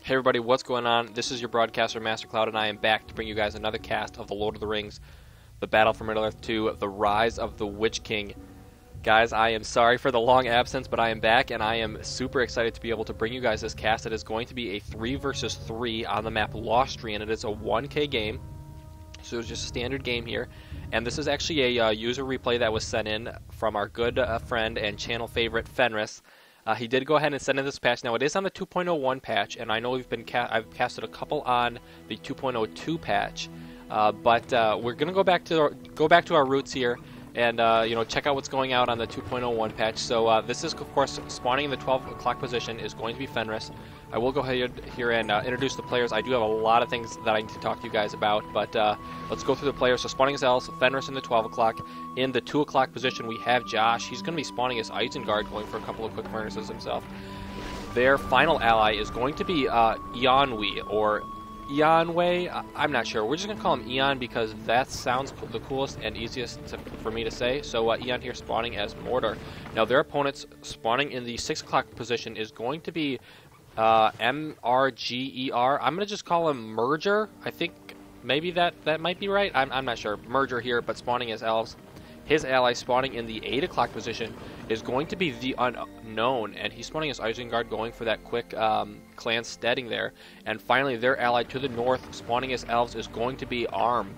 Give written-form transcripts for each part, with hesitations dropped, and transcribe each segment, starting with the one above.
Hey everybody, what's going on? This is your broadcaster, MasterCloud, and I am back to bring you guys another cast of The Lord of the Rings, The Battle for Middle-earth 2, The Rise of the Witch King. Guys, I am sorry for the long absence, but I am back, and I am super excited to be able to bring you guys this cast. It is going to be a 3 versus 3 on the map Lostriand. It is a 1K game, so it's just a standard game here. And this is actually a user replay that was sent in from our good friend and channel favorite, Fenris. He did go ahead and send in this patch. Now it is on the 2.01 patch, and I know I've casted a couple on the 2.02 patch, but we're gonna go back to our roots here, and check out what's going out on the 2.01 patch. So this is of course spawning in the 12 o'clock position is going to be Fenris. I will go ahead here and introduce the players. I do have a lot of things that I need to talk to you guys about, but let's go through the players. So spawning as Elves, Fenris in the 12 o'clock. In the 2 o'clock position, we have Josh. He's going to be spawning as Isengard, going for a couple of quick furnaces himself. Their final ally is going to be Eonwe, or Eonwe. I'm not sure. We're just going to call him Eon because that sounds the coolest and easiest for me to say. So Eon here spawning as Mordor. Now their opponents spawning in the 6 o'clock position is going to be M-R-G-E-R. I'm going to just call him Merger. I think maybe that might be right. I'm not sure. Merger here, but spawning as Elves. His ally spawning in the 8 o'clock position is going to be the Unknown, and he's spawning as Isengard, going for that quick clan steading there. And finally, their ally to the north, spawning as Elves, is going to be Arm.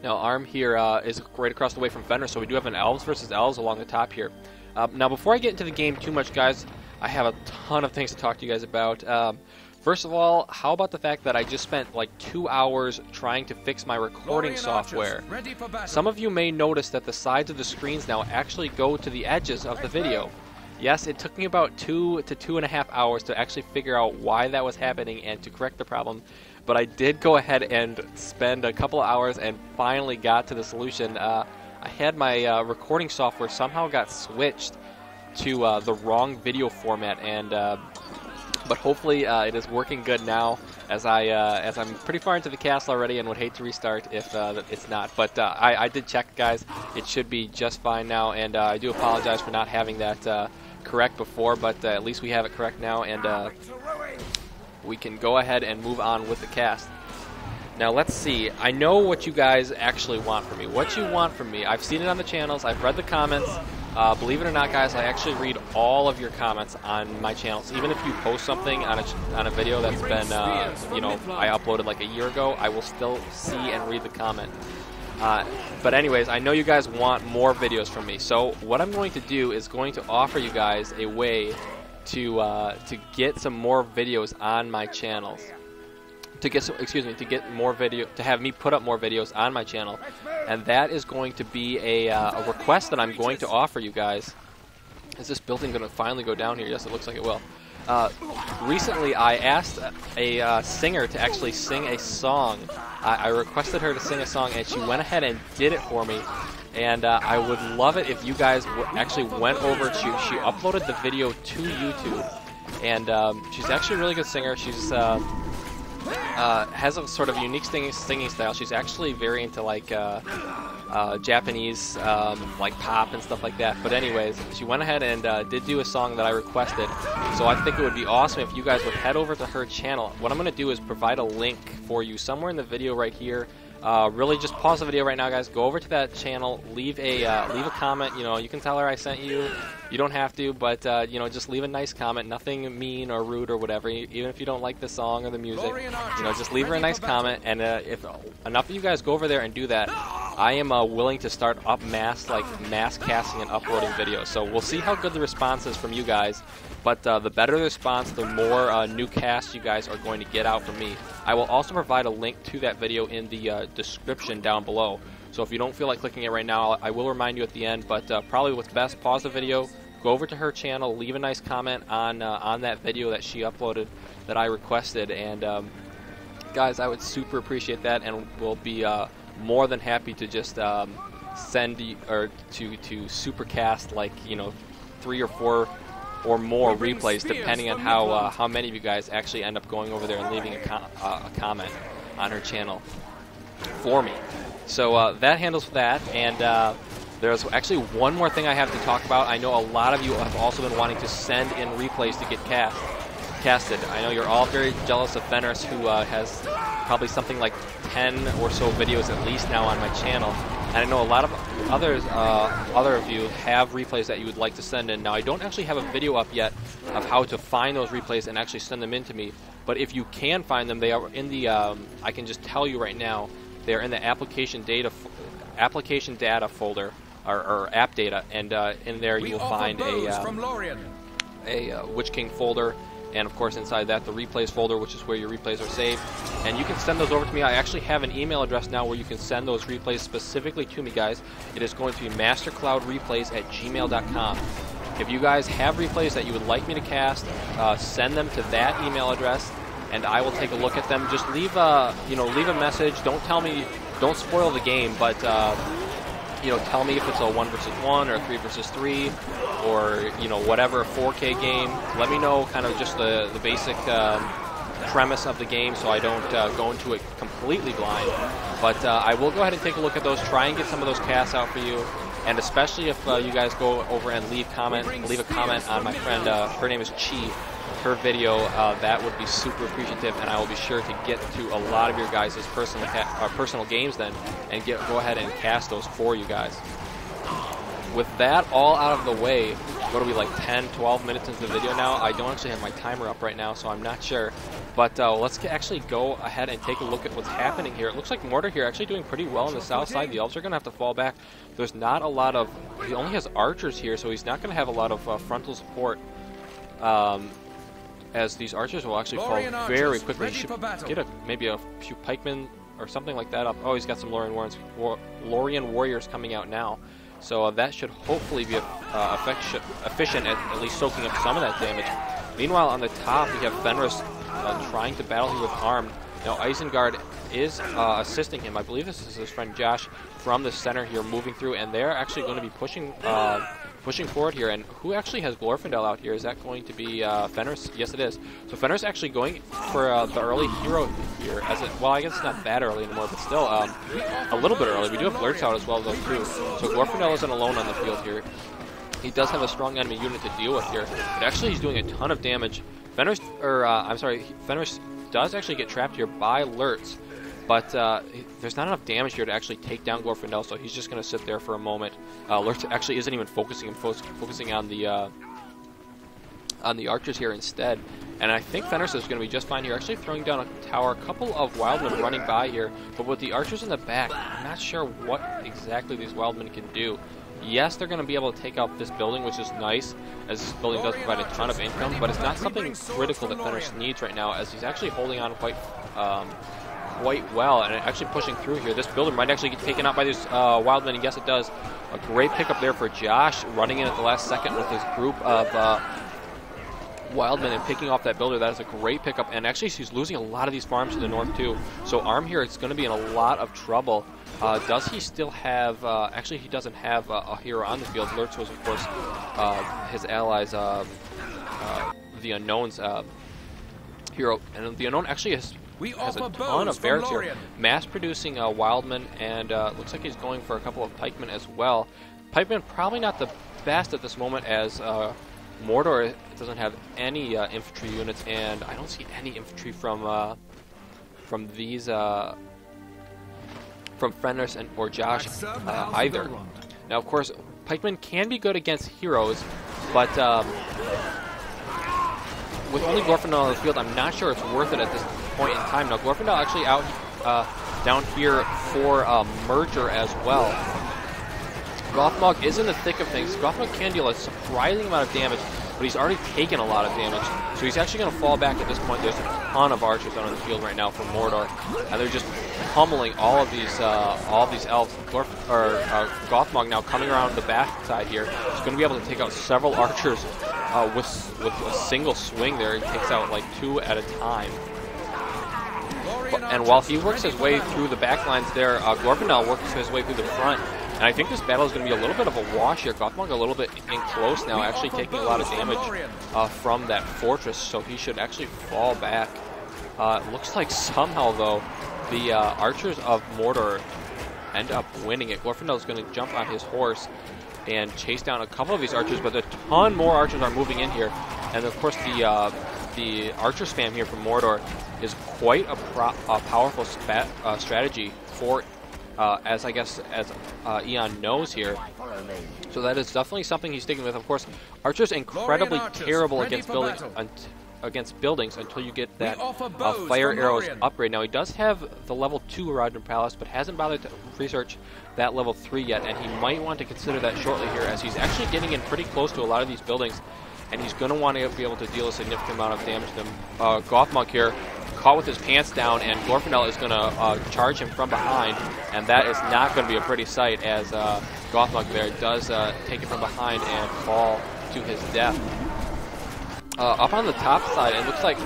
Now, Arm here is right across the way from Fenris, so we do have an Elves versus Elves along the top here. Now, before I get into the game too much, guys, I have a ton of things to talk to you guys about. First of all, how about the fact that I just spent like 2 hours trying to fix my recording software? Some of you may notice that the sides of the screens now actually go to the edges of the video. Yes, it took me about 2 to 2.5 hours to actually figure out why that was happening and to correct the problem, but I did go ahead and spend a couple of hours and finally got to the solution. I had my recording software somehow got switched to the wrong video format, and but hopefully it is working good now, as I'm pretty far into the castle already and would hate to restart if it's not. But I did check, guys. It should be just fine now, and I do apologize for not having that correct before, but at least we have it correct now, and we can go ahead and move on with the cast. Now let's see. I know what you guys actually want from me. What you want from me, I've seen it on the channels. I've read the comments. Believe it or not, guys, I actually read all of your comments on my channels. Even if you post something on a video that's been, I uploaded like a year ago, I will still see and read the comment. But anyways, I know you guys want more videos from me. So what I'm going to do is going to offer you guys a way to get some more videos on my channels. To have me put up more videos on my channel, and that is going to be a request that I'm going to offer you guys. Is this building going to finally go down here? Yes, it looks like it will. Recently, I asked a singer to actually sing a song. I requested her to sing a song, and she went ahead and did it for me. And I would love it if you guys actually went over to. She uploaded the video to YouTube, and she's actually a really good singer. She's has a sort of unique singing style. She's actually very into like Japanese like pop and stuff like that. But anyways, she went ahead and did do a song that I requested. So I think it would be awesome if you guys would head over to her channel. What I'm going to do is provide a link for you somewhere in the video right here. Really just pause the video right now, guys. Go over to that channel, leave a comment. You can tell her I sent you. You don't have to, but just leave a nice comment. Nothing mean or rude or whatever. Even if you don't like the song or the music, just leave her a nice comment. And if enough of you guys go over there and do that, I am willing to start mass casting and uploading videos. So we'll see how good the response is from you guys. But the better the response, the more new casts you guys are going to get out from me. I will also provide a link to that video in the description down below. So if you don't feel like clicking it right now, I will remind you at the end. But probably what's best, pause the video, go over to her channel, leave a nice comment on that video that she uploaded that I requested. And guys, I would super appreciate that, and we'll be more than happy to just send you, or to supercast like 3 or 4 or more replays, depending on how many of you guys actually end up going over there and leaving a comment on her channel for me. So that handles that, and there's actually one more thing I have to talk about. I know a lot of you have also been wanting to send in replays to get cast. casted. I know you're all very jealous of Fenris, who has probably something like 10 or so videos at least now on my channel. And I know a lot of others, other of you have replays that you would like to send in. Now, I don't actually have a video up yet of how to find those replays and actually send them in to me. But if you can find them, they are in the, I can just tell you right now, they're in the application data folder, or app data, and in there you will find a Witch King folder, and of course inside that the replays folder, which is where your replays are saved. And you can send those over to me. I actually have an email address now where you can send those replays specifically to me, guys. It is going to be mastercloudreplays@gmail.com. If you guys have replays that you would like me to cast, send them to that email address, and I will take a look at them. Just leave a, leave a message. Don't tell me, don't spoil the game, but tell me if it's a 1 versus 1 or a 3 versus 3, or whatever 4K game. Let me know kind of just the basic premise of the game, so I don't go into it completely blind. But I will go ahead and take a look at those, try and get some of those casts out for you. And especially if you guys go over and leave a comment on my friend, her name is Chii, her video, that would be super appreciative, and I will be sure to get to a lot of your guys' personal games then, and go ahead and cast those for you guys. With that all out of the way, what are we, like 10, 12 minutes into the video now? I don't actually have my timer up right now, so I'm not sure. But let's actually go ahead and take a look at what's happening here. It looks like Mortar here actually doing pretty well on the south side. The elves are going to have to fall back. There's not a lot of... He only has archers here, so he's not going to have a lot of frontal support. As these archers will actually fall very quickly. He should get maybe a few pikemen or something like that up. Oh, he's got some Lostriand warriors coming out now. So that should hopefully be efficient at least soaking up some of that damage. Meanwhile, on the top, we have Fenris trying to battle here with armed. Now, Isengard is assisting him. I believe this is his friend Josh from the center here, moving through, and they're actually going to be pushing forward here. And who actually has Glorfindel out here? Is that going to be Fenris? Yes, it is. So Fenris actually going for the early hero here. Well, I guess it's not that early anymore, but still a little bit early. We do have Lurks out as well, though, too. So Glorfindel isn't alone on the field here. He does have a strong enemy unit to deal with here, but actually he's doing a ton of damage. Fenris does actually get trapped here by Lurks, but there's not enough damage here to actually take down Glorfindel, so he's just going to sit there for a moment. Lurks actually isn't even focusing on the archers here instead, and I think Fenris is going to be just fine here, actually throwing down a tower. A couple of wildmen running by here, but with the archers in the back, I'm not sure what exactly these wildmen can do. Yes, they're going to be able to take out this building, which is nice, as this building does provide a ton of income, but it's not something critical that Fenris needs right now, as he's actually holding on quite well and actually pushing through here. This builder might actually get taken out by these wildmen, and yes, it does. A great pickup there for Josh, running in at the last second with his group of wildmen and picking off that builder. That is a great pickup, and actually he's losing a lot of these farms to the north too. So Arm here is going to be in a lot of trouble. Does he still have... actually, he doesn't have a hero on the field. Lurks was, of course, his allies, the Unknown's hero. And the Unknown actually has a ton of barracks here. Mass-producing wildmen, and looks like he's going for a couple of pikemen as well. Pikemen probably not the best at this moment, as Mordor doesn't have any infantry units, and I don't see any infantry from these... from Fenris or Josh either. Now, of course, pikemen can be good against heroes, but with only Glorfindel on the field, I'm not sure it's worth it at this point in time. Now, Glorfindel actually out down here for Merger as well. Gothmog is in the thick of things. Gothmog can deal a surprising amount of damage, but he's already taken a lot of damage, so he's actually going to fall back at this point. There's a ton of archers out on the field right now from Mordor, and they're just pummeling all of these elves. Gothmog now coming around the back side here. He's going to be able to take out several archers with a single swing there. He takes out like 2 at a time. And while he works his way through the back lines there, Glorfindel works his way through the front. And I think this battle is going to be a little bit of a wash here. Gothmog a little bit in close now, actually taking a lot of damage from that fortress, so he should actually fall back. It looks like somehow, though, the archers of Mordor end up winning it. Glorfindel is going to jump on his horse and chase down a couple of these archers, but a ton more archers are moving in here. And of course, the the archer spam here from Mordor is quite a powerful strategy for, as Eon knows here. So that is definitely something he's sticking with. Of course, Archer's incredibly terrible against buildings until you get that fire arrows upgrade. Now he does have the level 2 Erodron Palace, but hasn't bothered to research that level 3 yet, and he might want to consider that shortly here, as he's actually getting in pretty close to a lot of these buildings, and he's going to want to be able to deal a significant amount of damage to them. Gothmog here, caught with his pants down, and Glorfindel is going to charge him from behind, and that is not going to be a pretty sight, as Gothmog there does take it from behind and fall to his death. Up on the top side, it looks like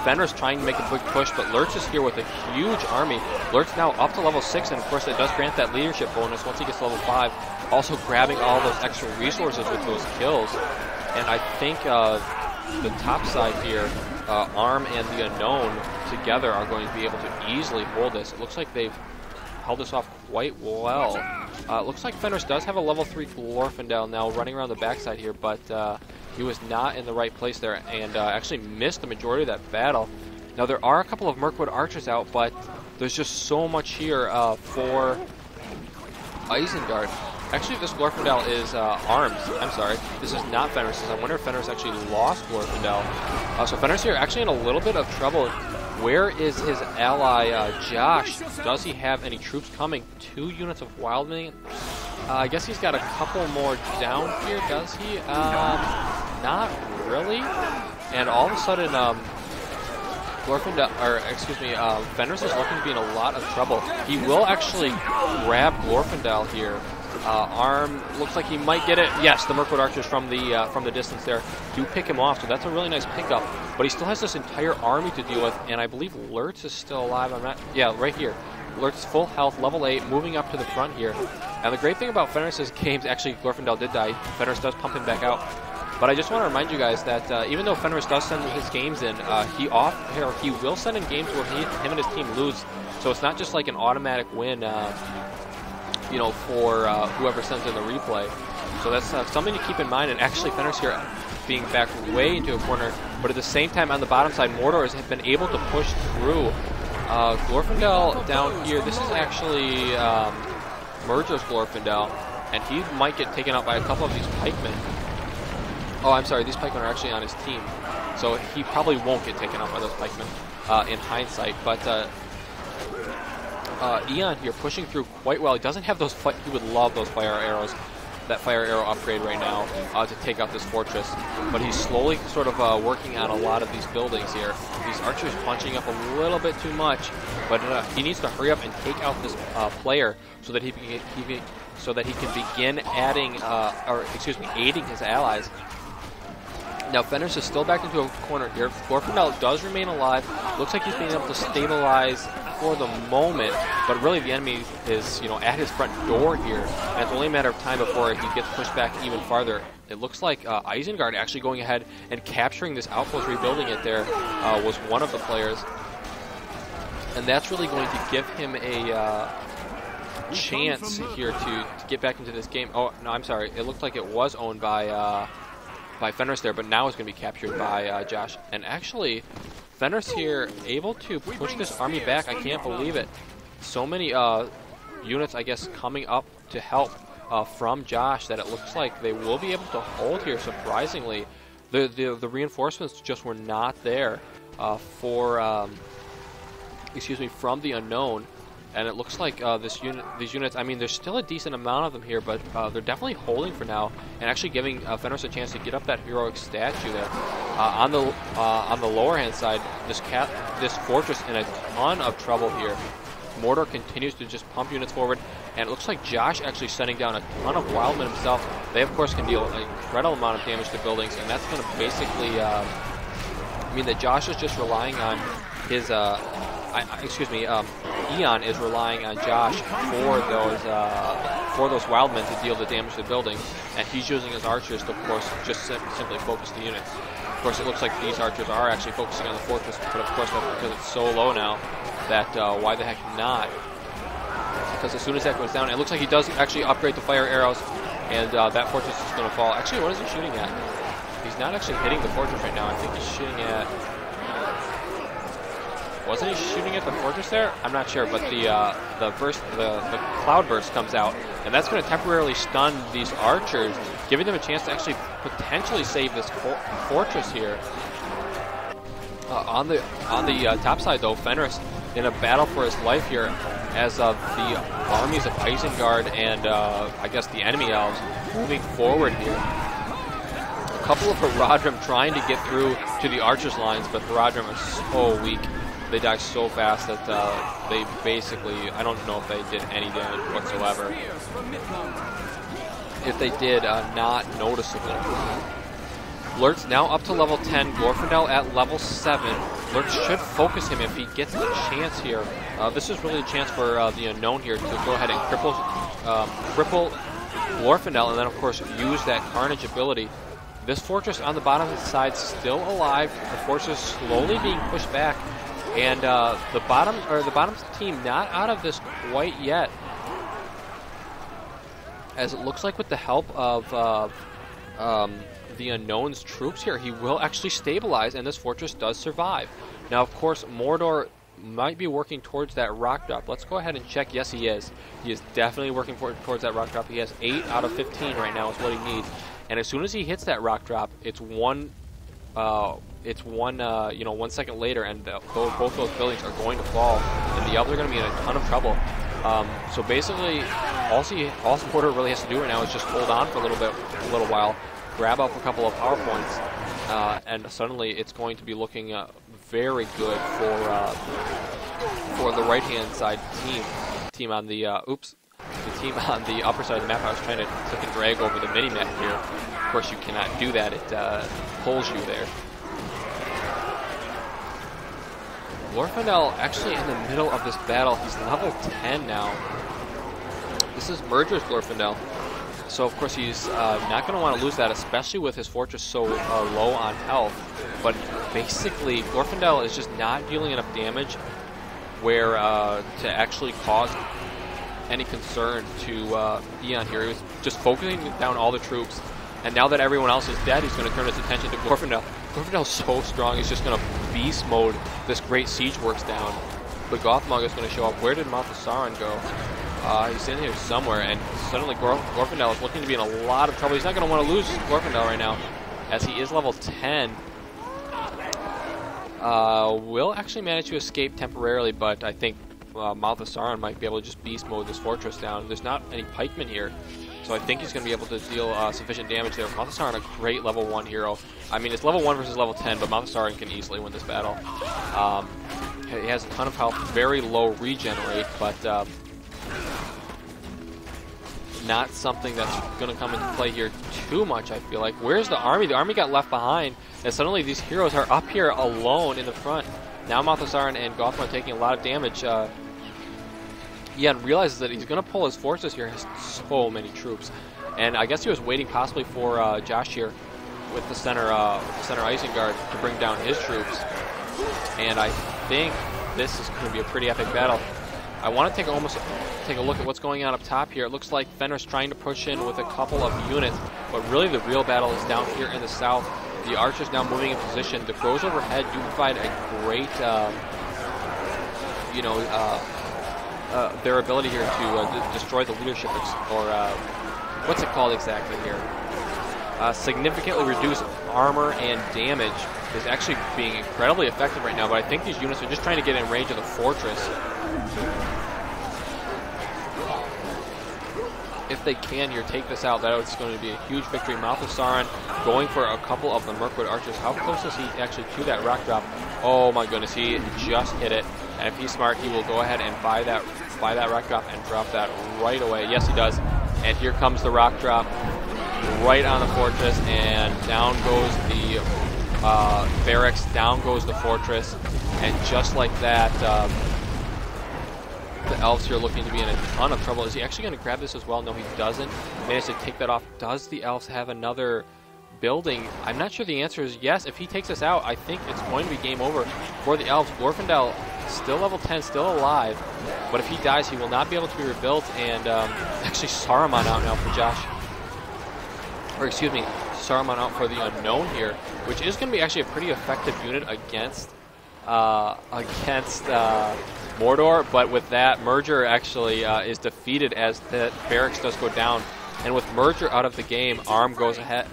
Fenris trying to make a big push, but Lurtz is here with a huge army. Lurtz now up to level 6, and of course it does grant that leadership bonus once he gets to level 5. Also grabbing all those extra resources with those kills. And I think the top side here, Arm and the Unknown together are going to be able to easily hold this. It looks like they've held this off quite well. It looks like Fenris does have a level 3 Glorfindel now running around the backside here, but he was not in the right place there and actually missed the majority of that battle. Now there are a couple of Mirkwood archers out, but there's just so much here for Isengard. Actually, this Glorfindel is Arms. I'm sorry, this is not Fenris's. I wonder if Fenris actually lost Glorfindel. So Fenris here actually in a little bit of trouble. Where is his ally Josh? Does he have any troops coming? 2 units of Wildman. I guess he's got a couple more down here, does he? Not really. And all of a sudden, Fenris is looking to be in a lot of trouble. He will actually grab Glorfindel here. Arm looks like he might get it. Yes, the Mirkwood archers from the distance there do pick him off, so that's a really nice pickup. But he still has this entire army to deal with, and I believe Lurtz is still alive. I'm not. Yeah, right here. Lurtz full health, level 8, moving up to the front here. And the great thing about Fenris's games, actually Glorfindel did die. Fenris does pump him back out. But I just want to remind you guys that even though Fenris does send his games in, he will send in games where him and his team lose. So it's not just like an automatic win. For whoever sends in the replay. So that's something to keep in mind. And actually, Fenris here being backed way into a corner, but at the same time on the bottom side, Mordor has been able to push through. Glorfindel down here, this is actually Merger's Glorfindel, and he might get taken out by a couple of these pikemen. Oh, I'm sorry, these pikemen are actually on his team, so he probably won't get taken out by those pikemen in hindsight, but Eon here pushing through quite well. He doesn't have those, he would love those fire arrows, that fire arrow upgrade right now to take out this fortress. But he's slowly sort of working on a lot of these buildings here. These archers punching up a little bit too much, but he needs to hurry up and take out this player so that he can begin adding, aiding his allies. Now Fenris is still backed into a corner here. Glorfindel does remain alive. Looks like he's being able to stabilize for the moment, but really the enemy is, at his front door here, and it's only a matter of time before he gets pushed back even farther. It looks like Isengard actually going ahead and capturing this outpost, rebuilding it there, was one of the players, and that's really going to give him a chance here to get back into this game. Oh, no, I'm sorry. It looked like it was owned by Fenris there, but now it's going to be captured by Josh. And actually, Fenris here able to push this army back. I can't believe it. So many units, I guess, coming up to help from Josh that it looks like they will be able to hold here, surprisingly. The reinforcements just were not there from the Unknown. And it looks like these units, I mean, there's still a decent amount of them here, but they're definitely holding for now and actually giving Fenris a chance to get up that heroic statue there. On the lower hand side, this fortress in a ton of trouble here. Mordor continues to just pump units forward, and it looks like Josh actually sending down a ton of Wildmen himself. They, of course, can deal an incredible amount of damage to buildings, and that's going to basically mean that Josh is just relying on his... Eon is relying on Josh for those Wildmen to deal the damage to the building, and he's using his archers to, of course, just simply focus the units. Of course, it looks like these archers are actually focusing on the fortress, but of course that's because it's so low now that why the heck not? Because as soon as that goes down, it looks like he does actually upgrade the fire arrows, and that fortress is going to fall. Actually, what is he shooting at? He's not actually hitting the fortress right now. I think he's shooting at... Wasn't he shooting at the fortress there? I'm not sure, but the cloud burst comes out, and that's going to temporarily stun these archers, giving them a chance to actually potentially save this fortress here. On the top side, though, Fenris in a battle for his life here, as the armies of Isengard and I guess the enemy elves moving forward here. A couple of Haradrim trying to get through to the archers' lines, but Haradrim are so weak. They die so fast that they basically, I don't know if they did any damage whatsoever. If they did, not noticeable. Lurtz now up to level 10, Glorfindel at level 7. Lurtz should focus him if he gets the chance here. This is really a chance for the Unknown here to go ahead and cripple Glorfindel, and then of course use that Carnage ability. This fortress on the bottom side still alive. The fortress is slowly being pushed back, and the bottom team not out of this quite yet, as it looks like with the help of the Unknown's troops here, he will actually stabilize, and this fortress does survive. Now, of course, Mordor might be working towards that rock drop. Let's go ahead and check. Yes, he is. He is definitely working towards that rock drop. He has 8 out of 15 right now is what he needs. And as soon as he hits that rock drop, it's one 1 second later, and both those buildings are going to fall, and the elves are going to be in a ton of trouble. So basically, all Mordor really has to do right now is just hold on for a little while, grab up a couple of power points, and suddenly it's going to be looking very good for the right-hand side team on the the team on the upper side of the map. I was trying to click and drag over the mini-map here. Of course, you cannot do that. It pulls you there. Glorfindel actually in the middle of this battle. He's level 10 now. This is Merger's Glorfindel. So, of course, he's not going to want to lose that, especially with his fortress so low on health. But basically, Glorfindel is just not dealing enough damage where to actually cause any concern to Eon here. He was just focusing down all the troops. And now that everyone else is dead, he's going to turn his attention to Glorfindel. Glorfindel's so strong, he's just going to beast mode this great siege works down. The Gothmog is going to show up. Where did Malthasaran go? He's in here somewhere, and suddenly Glorfindel is looking to be in a lot of trouble. He's not going to want to lose Glorfindel right now, as he is level 10. Will actually manage to escape temporarily, but I think Malthasaran might be able to just beast mode this fortress down. There's not any pikemen here, so I think he's going to be able to deal sufficient damage there. Malthasaran, a great level 1 hero. I mean, it's level 1 versus level 10, but Malthasaran can easily win this battle. He has a ton of health, very low regenerate, but not something that's going to come into play here too much, I feel like. Where's the army? The army got left behind, and suddenly these heroes are up here alone in the front. Now Malthasaran and Gothmog are taking a lot of damage. Ian realizes that he's going to pull his forces here. He has so many troops. And I guess he was waiting possibly for Josh here with the center Isengard to bring down his troops. And I think this is going to be a pretty epic battle. I want to take a look at what's going on up top here. It looks like Fenris trying to push in with a couple of units, but really the real battle is down here in the south. The archers now moving in position. The crows overhead do provide a great, their ability here to destroy the leadership, or what's it called exactly here? Significantly reduce armor and damage is actually being incredibly effective right now, but I think these units are just trying to get in range of the fortress. If they can here, take this out, that is going to be a huge victory. Malthasaran going for a couple of the Mirkwood archers. How close is he actually to that rock drop? Oh my goodness, he just hit it. And if he's smart, he will go ahead and buy that rock drop and drop that right away. Yes, he does. And here comes the rock drop right on the fortress, and down goes the barracks, down goes the fortress, and just like that, the elves here looking to be in a ton of trouble. Is he actually going to grab this as well? No, he doesn't. Managed to take that off. Does the elves have another building? I'm not sure the answer is yes. If he takes this out, I think it's going to be game over for the elves. Glorfindel, still level 10, still alive, but if he dies, he will not be able to be rebuilt, and actually Saruman out now for Josh. Or excuse me, Saruman out for the Unknown here, which is going to be actually a pretty effective unit against against Mordor, but with that, Merger actually is defeated as the barracks does go down. And with Merger out of the game, Arm goes ahead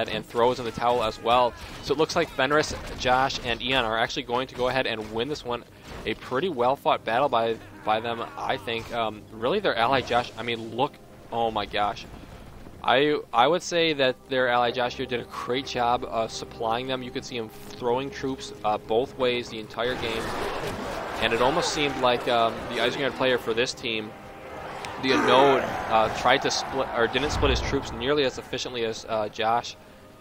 and throws in the towel as well. So it looks like Fenris, Josh, and Ian are actually going to go ahead and win this one. A pretty well-fought battle by them, I think. Really, their ally Josh, I mean, look, oh my gosh. I would say that their ally Josh here did a great job of supplying them. You could see him throwing troops both ways the entire game. And it almost seemed like the Isengard player for this team, the Anode, tried to split, or didn't split his troops nearly as efficiently as Josh.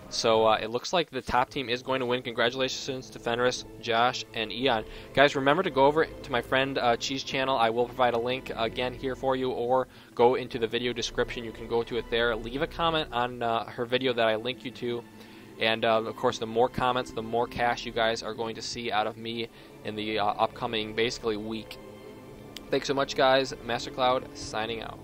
So it looks like the top team is going to win. Congratulations to Fenris, Josh, and Eon. Guys, remember to go over to my friend Chii's channel. I will provide a link again here for you, or go into the video description. You can go to it there. Leave a comment on her video that I link you to. And, of course, the more comments, the more cash you guys are going to see out of me in the upcoming, basically, week. Thanks so much, guys. MasterCloud signing out.